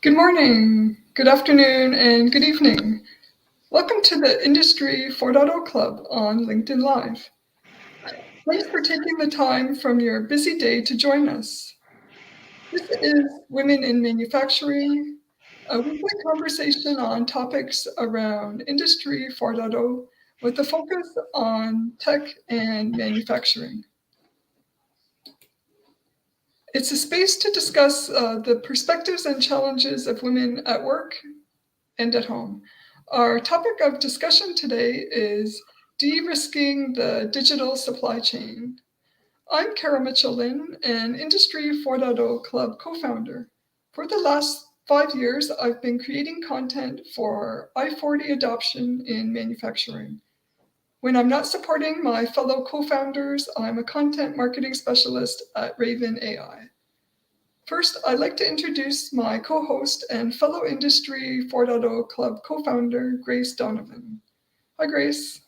Good morning, good afternoon, and good evening. Welcome to the Industry 4.0 Club on LinkedIn Live. Thanks for taking the time from your busy day to join us. This is Women in Manufacturing, a weekly conversation on topics around Industry 4.0 with a focus on tech and manufacturing. It's a space to discuss the perspectives and challenges of women at work and at home. Our topic of discussion today is de-risking the digital supply chain. I'm Mitchell-Lin, an Industry 4.0 Club co-founder. For the last 5 years, I've been creating content for I-40 adoption in manufacturing. When I'm not supporting my fellow co-founders, I'm a content marketing specialist at Raven AI. First, I'd like to introduce my co-host and fellow Industry 4.0 Club co-founder, Grace Donovan. Hi, Grace.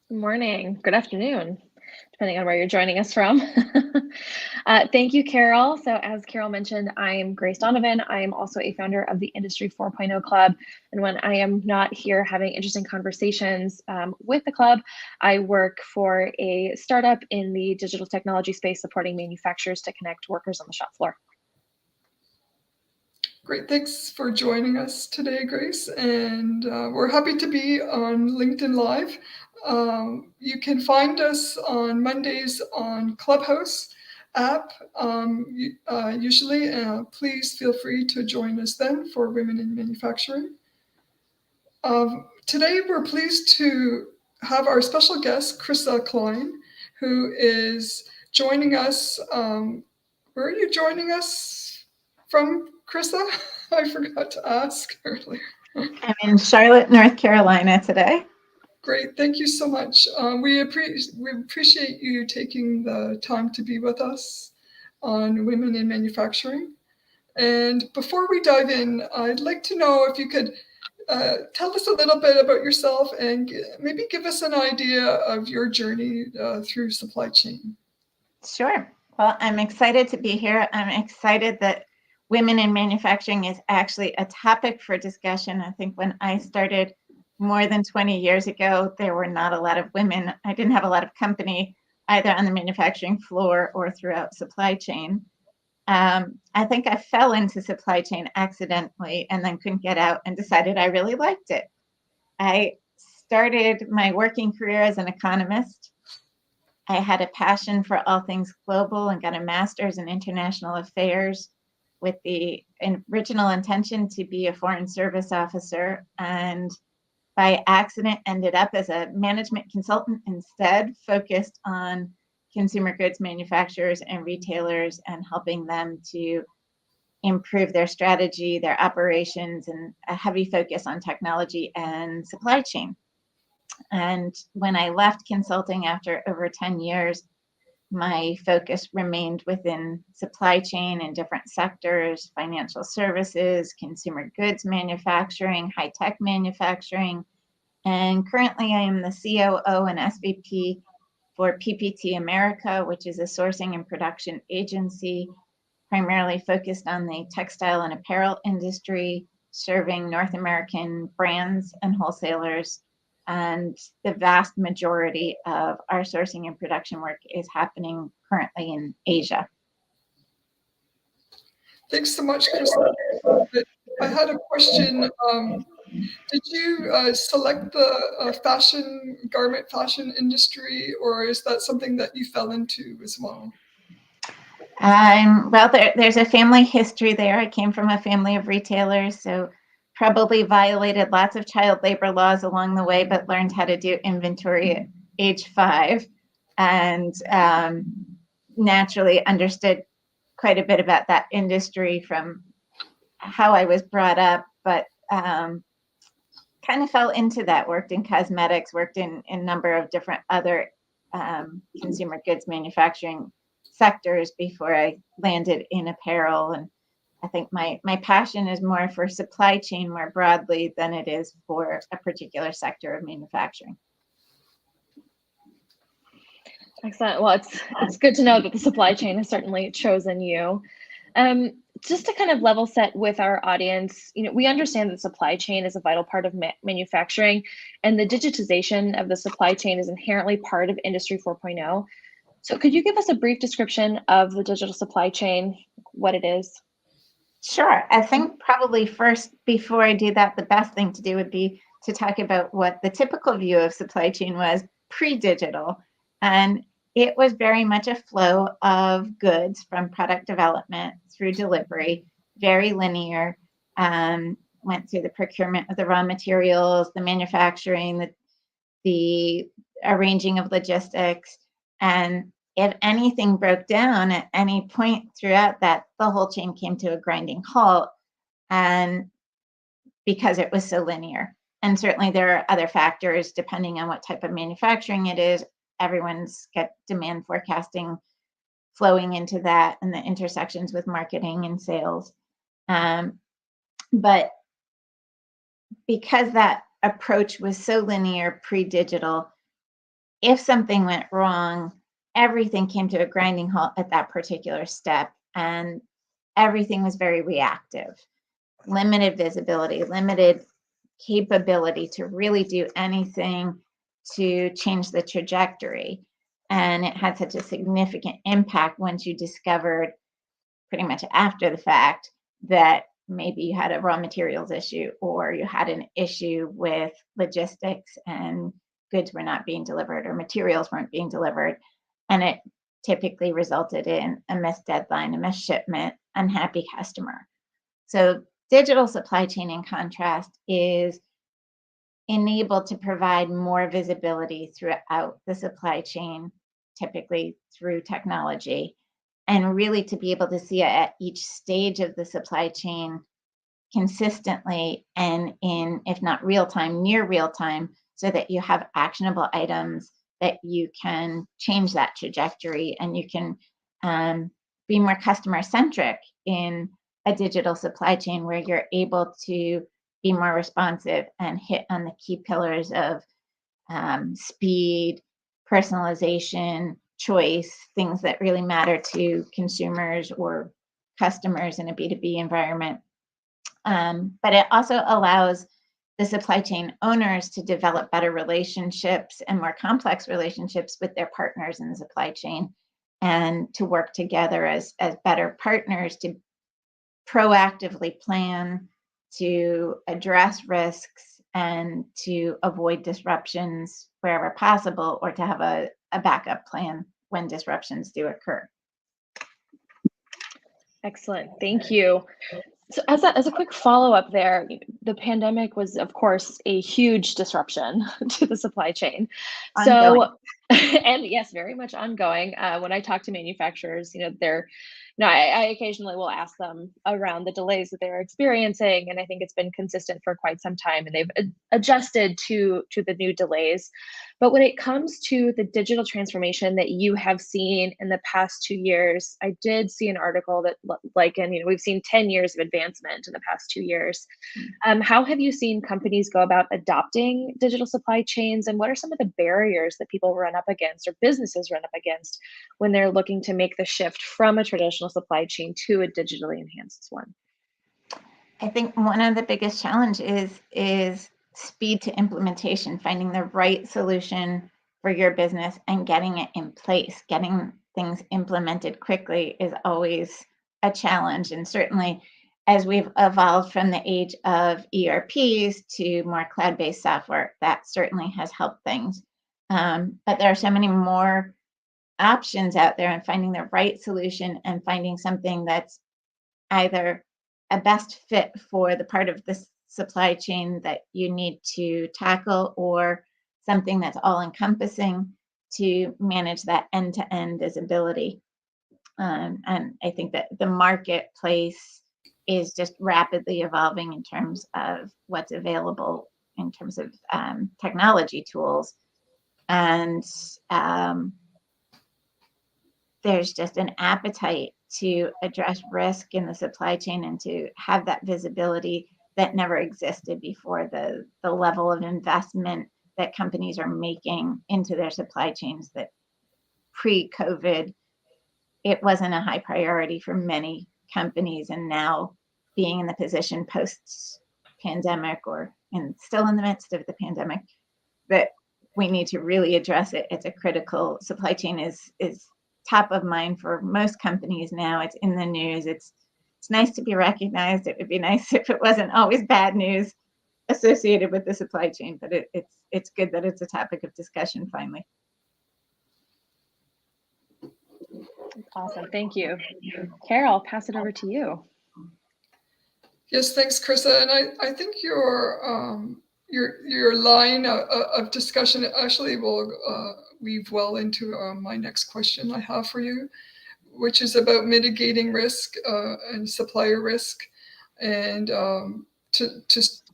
Good morning, good afternoon, depending on where you're joining us from. Thank you, Carol. So as Carol mentioned, I am Grace Donovan. I am also a founder of the Industry 4.0 Club. And when I am not here having interesting conversations with the club, I work for a startup in the digital technology space supporting manufacturers to connect workers on the shop floor. Great, thanks for joining us today, Grace. And we're happy to be on LinkedIn Live. You can find us on Mondays on Clubhouse app, usually. Please feel free to join us then for Women in Manufacturing. Today, we're pleased to have our special guest, Crissa Klein, who is joining us. Where are you joining us from, Crissa? I forgot to ask earlier. I'm in Charlotte, North Carolina today. Great, thank you so much. We appreciate you taking the time to be with us on Women in Manufacturing. And before we dive in, I'd like to know if you could tell us a little bit about yourself and maybe give us an idea of your journey through supply chain. Sure. Well, I'm excited to be here. I'm excited that women in manufacturing is actually a topic for discussion. I think when I started more than 20 years ago, there were not a lot of women. I didn't have a lot of company either on the manufacturing floor or throughout supply chain. I think I fell into supply chain accidentally and then couldn't get out and decided I really liked it. I started my working career as an economist. I had a passion for all things global and got a master's in international affairs with the original intention to be a foreign service officer, and by accident ended up as a management consultant instead, focused on consumer goods manufacturers and retailers and helping them to improve their strategy, their operations, and a heavy focus on technology and supply chain. And when I left consulting after over 10 years, my focus remained within supply chain in different sectors, financial services, consumer goods manufacturing, high-tech manufacturing. And currently I am the COO and SVP for PPT America, which is a sourcing and production agency primarily focused on the textile and apparel industry, serving North American brands and wholesalers. And the vast majority of our sourcing and production work is happening currently in Asia. Thanks so much, Crissa. I had a question Did you select the garment fashion industry, or is that something that you fell into as well? Well, there's a family history there. I came from a family of retailers, so probably violated lots of child labor laws along the way, but learned how to do inventory at age 5, and naturally understood quite a bit about that industry from how I was brought up, but kind of fell into that, worked in cosmetics, worked in a number of different other consumer goods manufacturing sectors before I landed in apparel. And I think my passion is more for supply chain more broadly than it is for a particular sector of manufacturing. Excellent. Well, it's good to know that the supply chain has certainly chosen you. Just to kind of level set with our audience, we understand that supply chain is a vital part of manufacturing, and the digitization of the supply chain is inherently part of Industry 4.0. So could you give us a brief description of the digital supply chain, what it is? Sure. I think probably first, before I do that, the best thing to do would be to talk about what the typical view of supply chain was pre-digital. And it was very much a flow of goods from product development through delivery, very linear, went through the procurement of the raw materials, the manufacturing, the arranging of logistics. And if anything broke down at any point throughout that, the whole chain came to a grinding halt, and because it was so linear. And certainly there are other factors depending on what type of manufacturing it is. Everyone's got demand forecasting flowing into that and the intersections with marketing and sales. But because that approach was so linear pre-digital, if something went wrong, everything came to a grinding halt at that particular step, and everything was very reactive. Limited visibility, limited capability to really do anything to change the trajectory. And it had such a significant impact once you discovered, pretty much after the fact, that maybe you had a raw materials issue or you had an issue with logistics and goods were not being delivered or materials weren't being delivered. And it typically resulted in a missed deadline, a missed shipment, unhappy customer. So digital supply chain, in contrast, is enabled to provide more visibility throughout the supply chain, typically through technology, and really to be able to see it at each stage of the supply chain consistently and in, if not real time, near real time, so that you have actionable items that you can change that trajectory, and you can be more customer centric in a digital supply chain where you're able to be more responsive and hit on the key pillars of speed, personalization, choice, things that really matter to consumers or customers in a B2B environment. But it also allows the supply chain owners to develop better relationships and more complex relationships with their partners in the supply chain, and to work together as better partners to proactively plan, to address risks, and to avoid disruptions wherever possible, or to have a backup plan when disruptions do occur. Excellent. Thank you. So as a quick follow-up there, the pandemic was, of course, a huge disruption to the supply chain. Ongoing. So, and yes, very much ongoing. When I talk to manufacturers, I occasionally will ask them around the delays that they're experiencing, and I think it's been consistent for quite some time, and they've adjusted to the new delays. But when it comes to the digital transformation that you have seen in the past 2 years, I did see an article that we've seen 10 years of advancement in the past 2 years. How have you seen companies go about adopting digital supply chains, and what are some of the barriers that people run up against or businesses run up against when they're looking to make the shift from a traditional supply chain to a digitally enhanced one? I think one of the biggest challenges is speed to implementation, finding the right solution for your business and getting it in place. Getting things implemented quickly is always a challenge. And certainly as we've evolved from the age of ERPs to more cloud-based software, that certainly has helped things. But there are so many more options out there, and finding the right solution and finding something that's either a best fit for the part of the supply chain that you need to tackle, or something that's all encompassing to manage that end-to-end visibility. And I think that the marketplace is just rapidly evolving in terms of what's available in terms of technology tools. And there's just an appetite to address risk in the supply chain and to have that visibility that never existed before. The level of investment that companies are making into their supply chains, that pre-COVID, it wasn't a high priority for many companies. And now, being in the position post-pandemic, or still in the midst of the pandemic, that we need to really address it. It's a critical, supply chain is top of mind for most companies now. It's in the news. It's nice to be recognized. It would be nice if it wasn't always bad news associated with the supply chain, but it's good that it's a topic of discussion finally. Awesome, thank you. Carol, I'll pass it over to you. Yes, thanks, Crissa. And I think your line of discussion actually will weave well into my next question I have for you, which is about mitigating risk and supplier risk, and to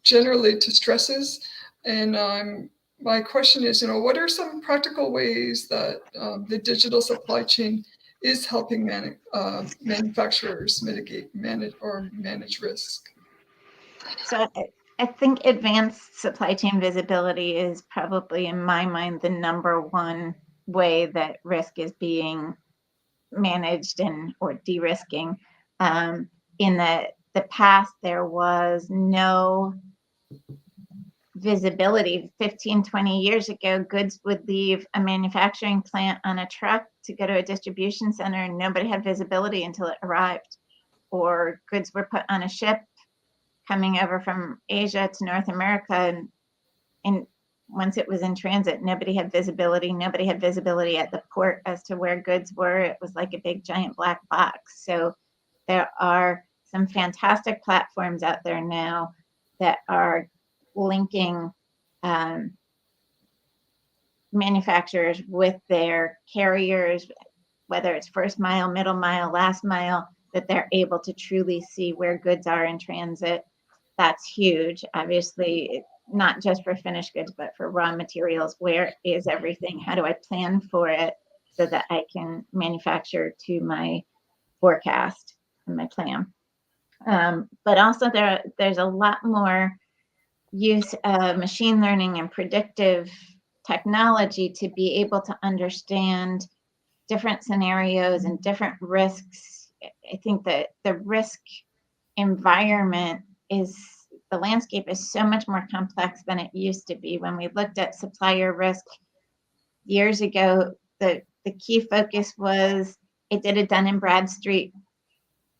generally to stresses. And my question is, what are some practical ways that the digital supply chain is helping manufacturers manage risk? So I think advanced supply chain visibility is probably, in my mind, the number one way that risk is being managed or de-risking. In the past, there was no visibility. 15, 20 years ago, goods would leave a manufacturing plant on a truck to go to a distribution center, and nobody had visibility until it arrived. Or goods were put on a ship coming over from Asia to North America, and once it was in transit, nobody had visibility. Nobody had visibility at the port as to where goods were. It was like a big giant black box. So there are some fantastic platforms out there now that are linking manufacturers with their carriers, whether it's first mile, middle mile, last mile, that they're able to truly see where goods are in transit. That's huge. Obviously, not just for finished goods, but for raw materials. Where is everything? How do I plan for it so that I can manufacture to my forecast and my plan? But also there's a lot more use of machine learning and predictive technology to be able to understand different scenarios and different risks. I think that the risk environment the landscape is so much more complex than it used to be. When we looked at supplier risk years ago, the key focus was, I did a Dun & Bradstreet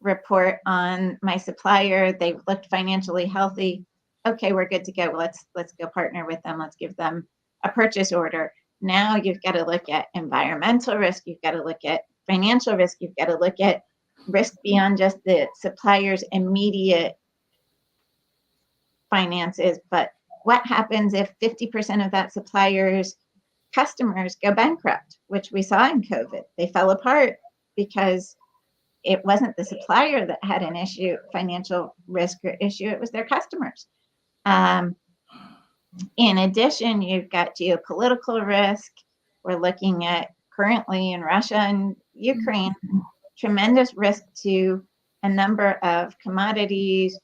report on my supplier. They looked financially healthy. Okay, we're good to go. Let's go partner with them. Let's give them a purchase order. Now you've got to look at environmental risk. You've got to look at financial risk. You've got to look at risk beyond just the supplier's immediate finances, but what happens if 50% of that supplier's customers go bankrupt, which we saw in COVID? They fell apart because it wasn't the supplier that had an issue, financial risk or issue, it was their customers. In addition, you've got geopolitical risk. We're looking at currently in Russia and Ukraine, tremendous risk to a number of commodities,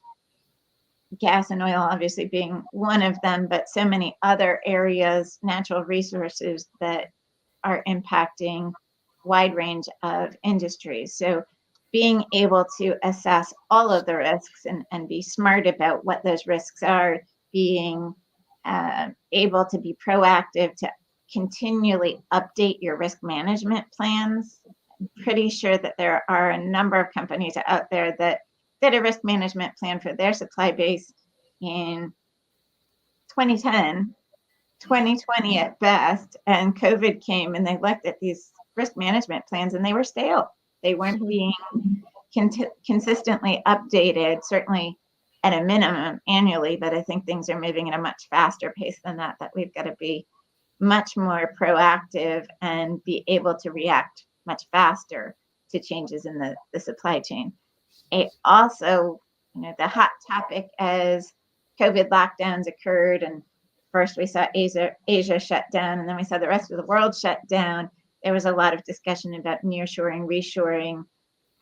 gas and oil obviously being one of them, but so many other areas, natural resources that are impacting wide range of industries. So being able to assess all of the risks and be smart about what those risks are, being able to be proactive to continually update your risk management plans. I'm pretty sure that there are a number of companies out there that did a risk management plan for their supply base in 2010, 2020 at best, and COVID came, and they looked at these risk management plans and they were stale. They weren't being consistently updated, certainly at a minimum annually, but I think things are moving at a much faster pace than that we've got to be much more proactive and be able to react much faster to changes in the supply chain. It also, the hot topic as COVID lockdowns occurred, and first we saw Asia shut down, and then we saw the rest of the world shut down. There was a lot of discussion about nearshoring, reshoring.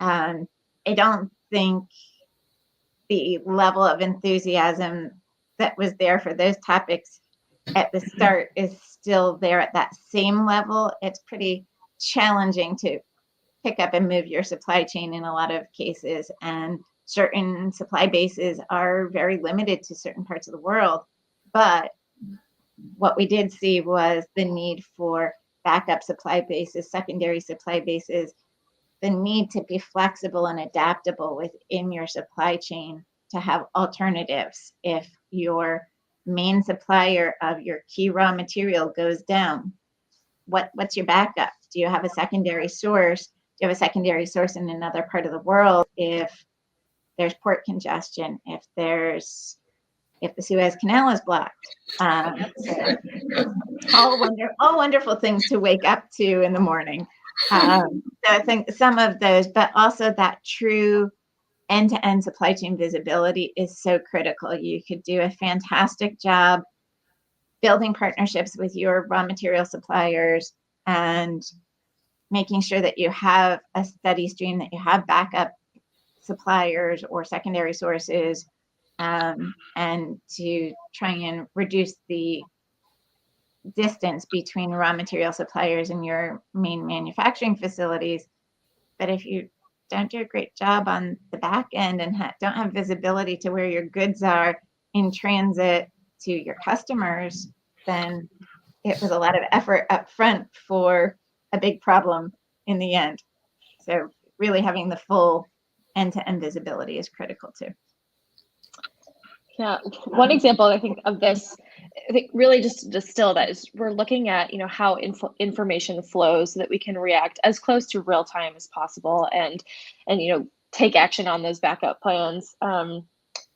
I don't think the level of enthusiasm that was there for those topics at the start is still there at that same level. It's pretty challenging to pick up and move your supply chain in a lot of cases, and certain supply bases are very limited to certain parts of the world. But what we did see was the need for backup supply bases, secondary supply bases, the need to be flexible and adaptable within your supply chain to have alternatives. If your main supplier of your key raw material goes down, what's your backup? Do you have a secondary source? Do you have a secondary source in another part of the world if there's port congestion, if the Suez Canal is blocked? All wonderful things to wake up to in the morning. So I think some of those, but also that true end-to-end supply chain visibility is so critical. You could do a fantastic job building partnerships with your raw material suppliers and making sure that you have a steady stream, that you have backup suppliers or secondary sources, and to try and reduce the distance between raw material suppliers and your main manufacturing facilities. But if you don't do a great job on the back end and don't have visibility to where your goods are in transit to your customers, then it was a lot of effort up front for a big problem in the end. So really having the full end-to-end visibility is critical too. Yeah, one example I think of this, I think really just to distill that, is we're looking at how information flows so that we can react as close to real time as possible, and take action on those backup plans.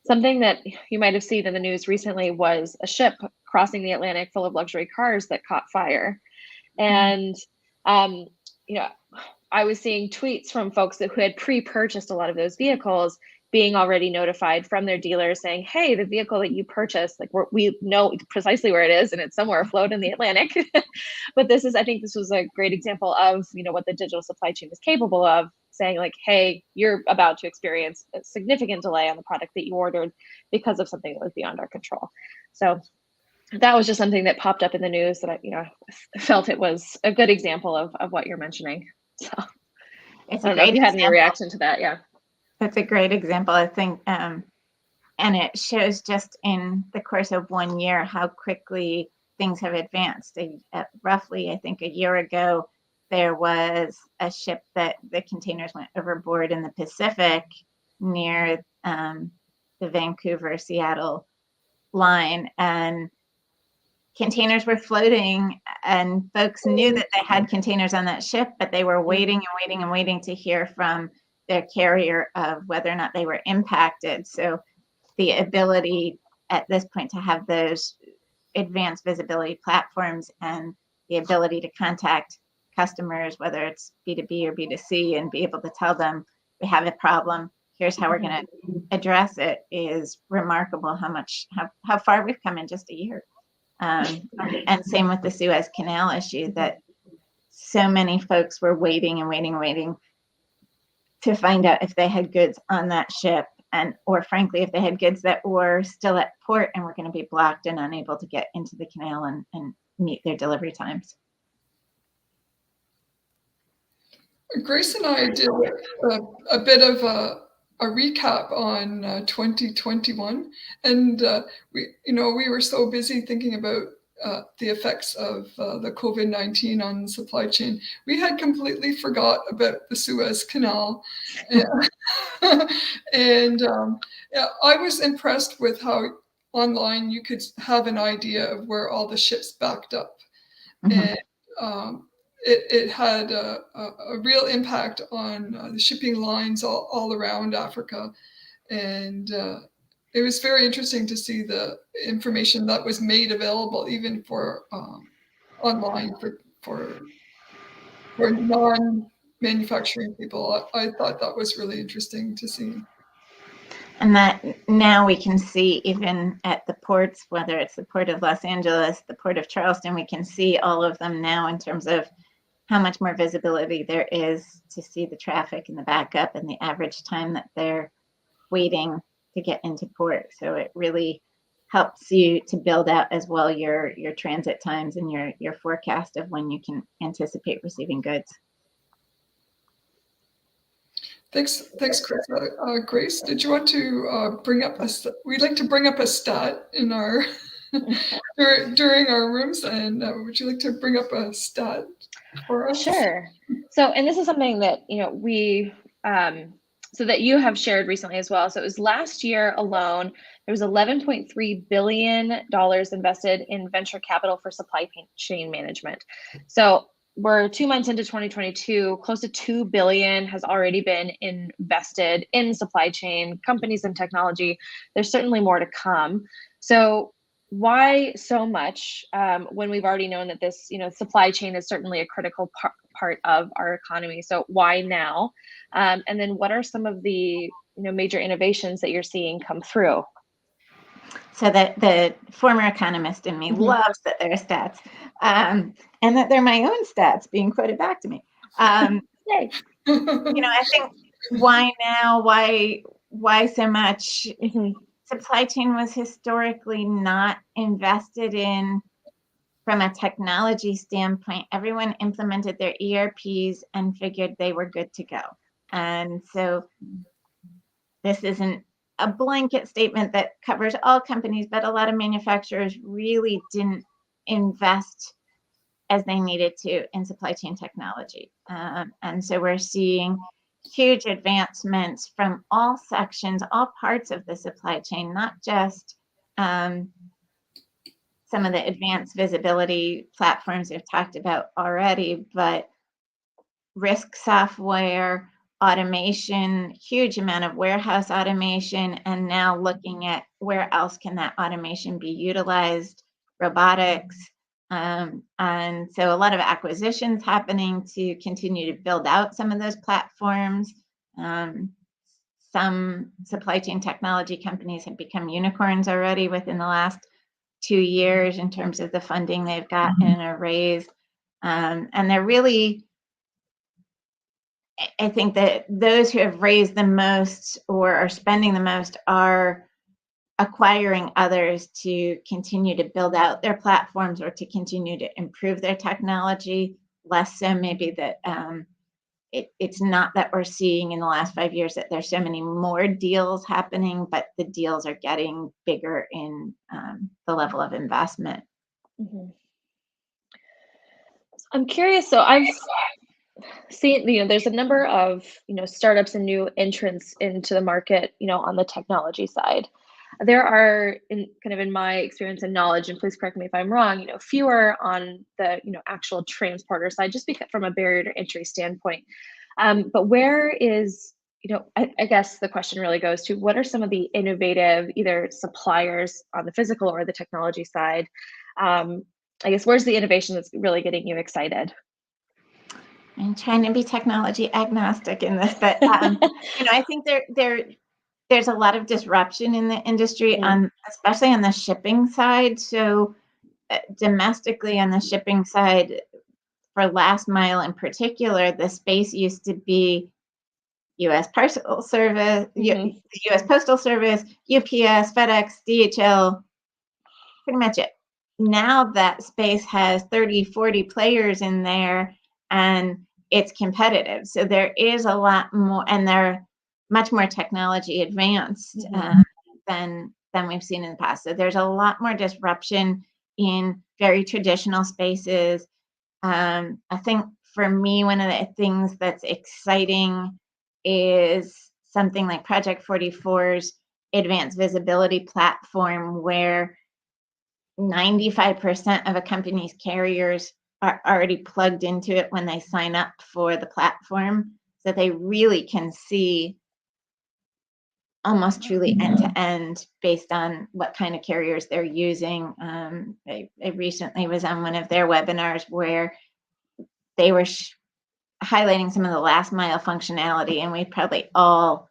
Something that you might have seen in the news recently was a ship crossing the Atlantic full of luxury cars that caught fire, and I was seeing tweets from folks who had pre-purchased a lot of those vehicles being already notified from their dealers saying, hey, the vehicle that you purchased, we know precisely where it is, and it's somewhere afloat in the Atlantic. But I think this was a great example of what the digital supply chain is capable of, saying hey, you're about to experience a significant delay on the product that you ordered because of something that was beyond our control. So that was just something that popped up in the news that I felt it was a good example of what you're mentioning. So it's I don't know if you had any reaction to that. Yeah. That's a great example, I think, and it shows just in the course of 1 year how quickly things have advanced. Roughly, I think a year ago, there was a ship that the containers went overboard in the Pacific near the Vancouver-Seattle line, and containers were floating, and folks knew that they had containers on that ship, but they were waiting and waiting to hear from their carrier of whether or not they were impacted. So the ability at this point to have those advanced visibility platforms and the ability to contact customers, whether it's B2B or B2C, and be able to tell them, we have a problem, here's how we're going to address it, is remarkable how far we've come in just a year. And same with the Suez Canal issue, that so many folks were waiting to find out if they had goods on that ship, or frankly, if they had goods that were still at port and were going to be blocked and unable to get into the canal and meet their delivery times. Grace and I did a bit of a recap on 2021, and we were so busy thinking about the effects of the COVID-19 on supply chain. We had completely forgot about the Suez Canal. And yeah, I was impressed with how online you could have an idea of where all the ships backed up. And it had a real impact on the shipping lines all around Africa. And it was very interesting to see the information that was made available even for online for non-manufacturing people. I thought that was really interesting to see. And that now we can see even at the ports, whether it's the Port of Los Angeles, the Port of Charleston, we can see all of them now in terms of how much more visibility there is to see the traffic and the backup and the average time that they're waiting to get into port. So it really helps you to build out as well your transit times and your forecast of when you can anticipate receiving goods. Thanks, Chris. Grace, did you want to bring up we'd like to bring up a stat in our during our rooms, and would you like to bring up a stat for us? Sure. So, and this is something that, we, so that you have shared recently as well. So it was last year alone, there was $11.3 billion invested in venture capital for supply chain management. So we're 2 months into 2022, close to $2 billion has already been invested in supply chain companies and technology. There's certainly more to come. So why so much when we've already known that this, supply chain is certainly a critical part of our economy? So why now? And then what are some of the, major innovations that you're seeing come through? So that the former economist in me loves that there are stats, and that they're my own stats being quoted back to me. Yay. I think why now? Why so much? Supply chain was historically not invested in from a technology standpoint. Everyone implemented their ERPs and figured they were good to go. And so this isn't a blanket statement that covers all companies, but a lot of manufacturers really didn't invest as they needed to in supply chain technology. And so we're seeing huge advancements from all sections, all parts of the supply chain, not just some of the advanced visibility platforms we've talked about already, but risk software, automation, huge amount of warehouse automation, and now looking at where else can that automation be utilized, robotics. And so a lot of acquisitions happening to continue to build out some of those platforms. Some supply chain technology companies have become unicorns already within the last 2 years in terms of the funding they've gotten or raised. And they're really, I think that those who have raised the most or are spending the most are acquiring others to continue to build out their platforms or to continue to improve their technology. Less so maybe that it's not that we're seeing in the last 5 years that there's so many more deals happening, but the deals are getting bigger in the level of investment. I'm curious. So I've seen, there's a number of, startups and new entrants into the market, on the technology side. There are, in my experience and knowledge, and please correct me if I'm wrong, fewer on the, actual transporter side, just because from a barrier to entry standpoint. But where is, I guess the question really goes to what are some of the innovative either suppliers on the physical or the technology side? I guess where's the innovation that's really getting you excited? I'm trying to be technology agnostic in this, but I think there's a lot of disruption in the industry, especially on the shipping side. So domestically on the shipping side, for last mile in particular, the space used to be U.S. Parcel Service, U.S. Postal Service, UPS, FedEx, DHL, pretty much it. Now that space has 30, 40 players in there, and it's competitive. So there is a lot more, and they're much more technology advanced than we've seen in the past. So there's a lot more disruption in very traditional spaces. I think for me, one of the things that's exciting is something like Project 44's advanced visibility platform, where 95% of a company's carriers are already plugged into it when they sign up for the platform, so they really can see almost truly end to end based on what kind of carriers they're using. I recently was on one of their webinars where they were highlighting some of the last mile functionality, and we probably all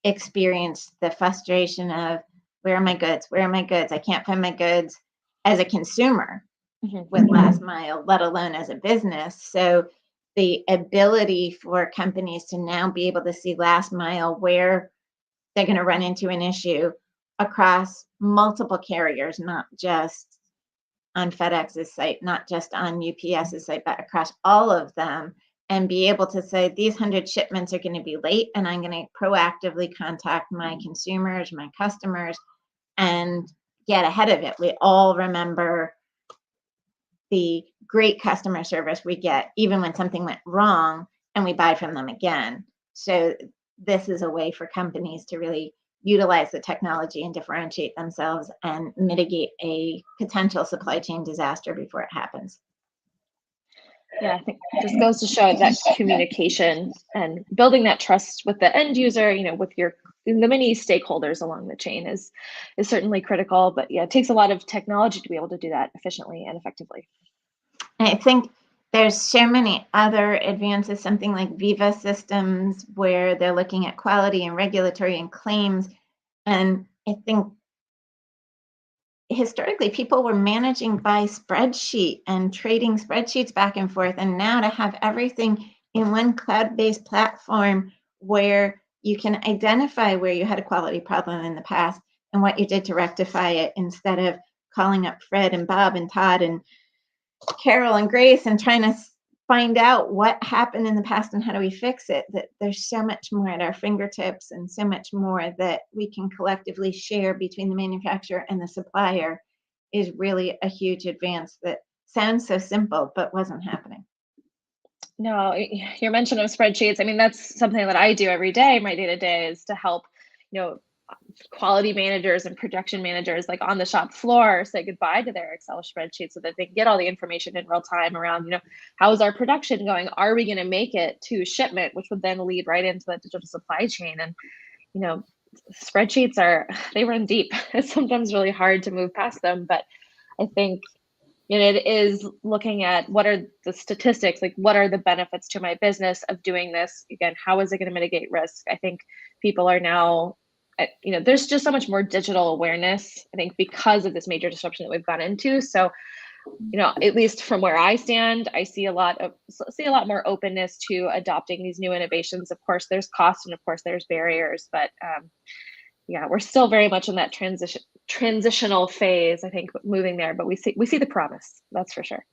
experienced the frustration of, where are my goods? Where are my goods? I can't find my goods as a consumer with last mile, let alone as a business. So the ability for companies to now be able to see last mile where they're going to run into an issue across multiple carriers, not just on FedEx's site, not just on UPS's site, but across all of them, and be able to say, these 100 shipments are going to be late, and I'm going to proactively contact my consumers, my customers, and get ahead of it. We all remember the great customer service we get even when something went wrong, and we buy from them again. So this is a way for companies to really utilize the technology and differentiate themselves and mitigate a potential supply chain disaster before it happens. Yeah, I think it just goes to show that communication and building that trust with the end user, with the many stakeholders along the chain is certainly critical. But yeah, it takes a lot of technology to be able to do that efficiently and effectively. I think there's so many other advances, something like Viva systems, where they're looking at quality and regulatory and claims. And I think historically people were managing by spreadsheet and trading spreadsheets back and forth. And now to have everything in one cloud-based platform where you can identify where you had a quality problem in the past and what you did to rectify it, instead of calling up Fred and Bob and Todd and Carol and Grace and trying to find out what happened in the past and how do we fix it. That there's so much more at our fingertips and so much more that we can collectively share between the manufacturer and the supplier is really a huge advance that sounds so simple but wasn't happening. No, your mention of spreadsheets, I mean, that's something that I do every day. My day-to-day is to help, quality managers and production managers, like on the shop floor, say goodbye to their Excel spreadsheets so that they can get all the information in real time around, how is our production going? Are we going to make it to shipment, which would then lead right into the digital supply chain? And, spreadsheets they run deep. It's sometimes really hard to move past them, but I think it is looking at what are the statistics, like what are the benefits to my business of doing this? Again, how is it going to mitigate risk? I think people are now, there's just so much more digital awareness, I think, because of this major disruption that we've gone into. So, at least from where I stand, I see a lot more openness to adopting these new innovations. Of course, there's cost and of course there's barriers, but yeah, we're still very much in that transitional phase, I think, moving there, but we see the promise, that's for sure.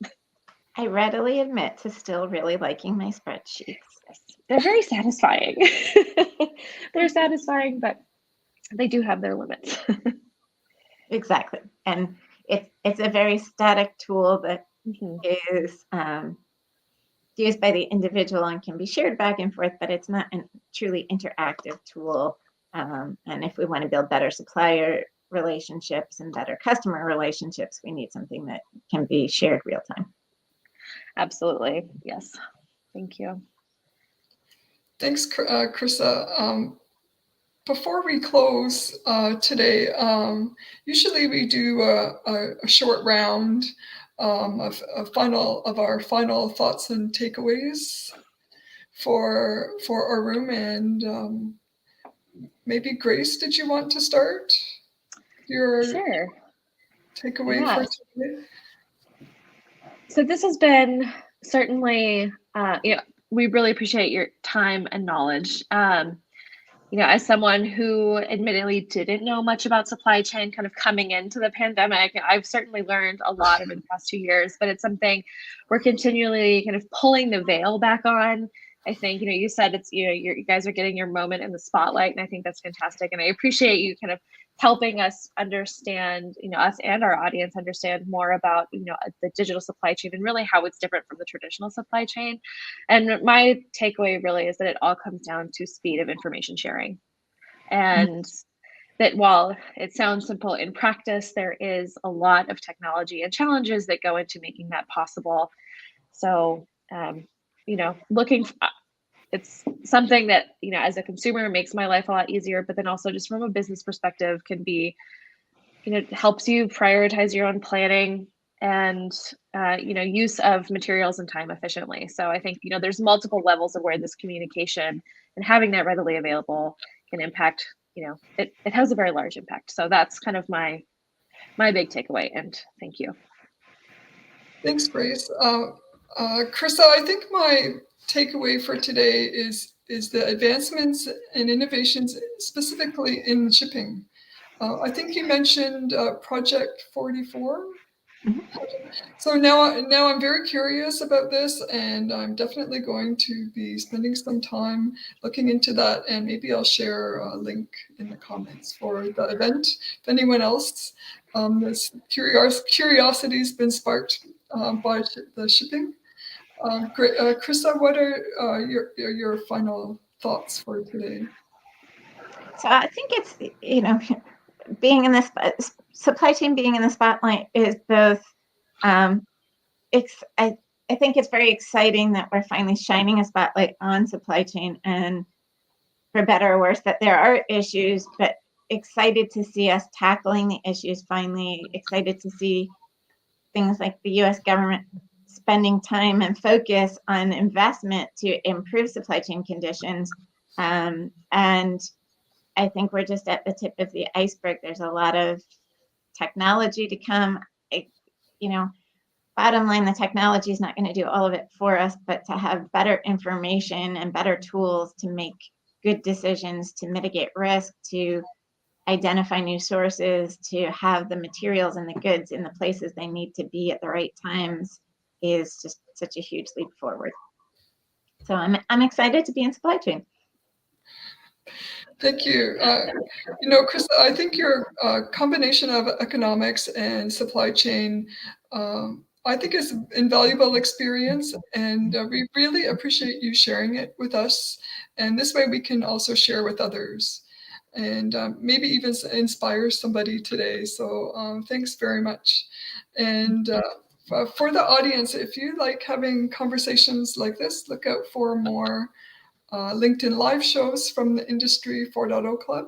I readily admit to still really liking my spreadsheets. Yes, they're very satisfying. They're satisfying, but they do have their limits. Exactly. And it's a very static tool that is used by the individual and can be shared back and forth, but it's not a truly interactive tool. And if we want to build better supplier relationships and better customer relationships, we need something that can be shared real time. Absolutely. Yes. Thank you. Thanks, Crissa. Before we close today, usually we do a short round of our final thoughts and takeaways for our room. And maybe Grace, did you want to start your Sure. takeaway for today? So this has been certainly, we really appreciate your time and knowledge. As someone who admittedly didn't know much about supply chain kind of coming into the pandemic, I've certainly learned a lot over the past 2 years, but it's something we're continually kind of pulling the veil back on I think, you said it's, you guys are getting your moment in the spotlight, and I think that's fantastic. And I appreciate you kind of helping us understand, us and our audience understand more about, the digital supply chain and really how it's different from the traditional supply chain. And my takeaway really is that it all comes down to speed of information sharing. And that while it sounds simple in practice, there is a lot of technology and challenges that go into making that possible. So, it's something that, as a consumer makes my life a lot easier, but then also just from a business perspective can be, helps you prioritize your own planning and, use of materials and time efficiently. So I think, there's multiple levels of where this communication and having that readily available can impact, it has a very large impact. So that's kind of my big takeaway, and thank you. Thanks, Grace. Crissa, I think my takeaway for today is the advancements and innovations specifically in shipping. I think you mentioned Project 44. So now I'm very curious about this, and I'm definitely going to be spending some time looking into that, and maybe I'll share a link in the comments for the event. If anyone else, this curiosity's been sparked by the shipping. Crissa, what are your final thoughts for today? So I think it's, being in this supply chain, being in the spotlight is both, I think it's very exciting that we're finally shining a spotlight on supply chain, and for better or worse, that there are issues, but excited to see us tackling the issues finally, excited to see things like the US government spending time and focus on investment to improve supply chain conditions. And I think we're just at the tip of the iceberg. There's a lot of technology to come. Bottom line, the technology is not going to do all of it for us, but to have better information and better tools to make good decisions, to mitigate risk, to identify new sources, to have the materials and the goods in the places they need to be at the right times is just such a huge leap forward. So I'm excited to be in supply chain. Thank you. Crissa, I think your combination of economics and supply chain, I think is invaluable experience, and we really appreciate you sharing it with us. And this way we can also share with others, and maybe even inspire somebody today. So thanks very much. And for the audience, if you like having conversations like this, look out for more LinkedIn live shows from the Industry 4.0 Club,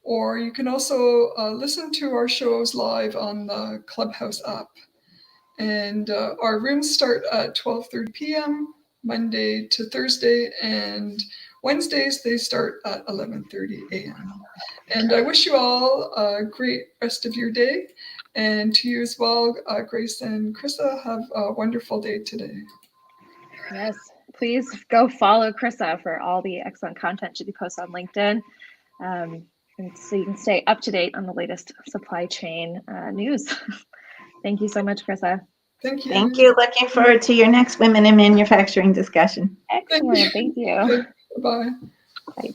or you can also listen to our shows live on the Clubhouse app. And our rooms start at 12:30 p.m. Monday to Thursday, and Wednesdays they start at 11:30 a.m. And I wish you all a great rest of your day, and to you as well, Grace and Crissa, have a wonderful day today. Yes, please go follow Crissa for all the excellent content she posts on LinkedIn, and so you can stay up to date on the latest supply chain news. Thank you so much, Crissa. Thank you. Thank you. Looking forward to your next Women in Manufacturing discussion. Excellent. Thank you. Bye. Bye.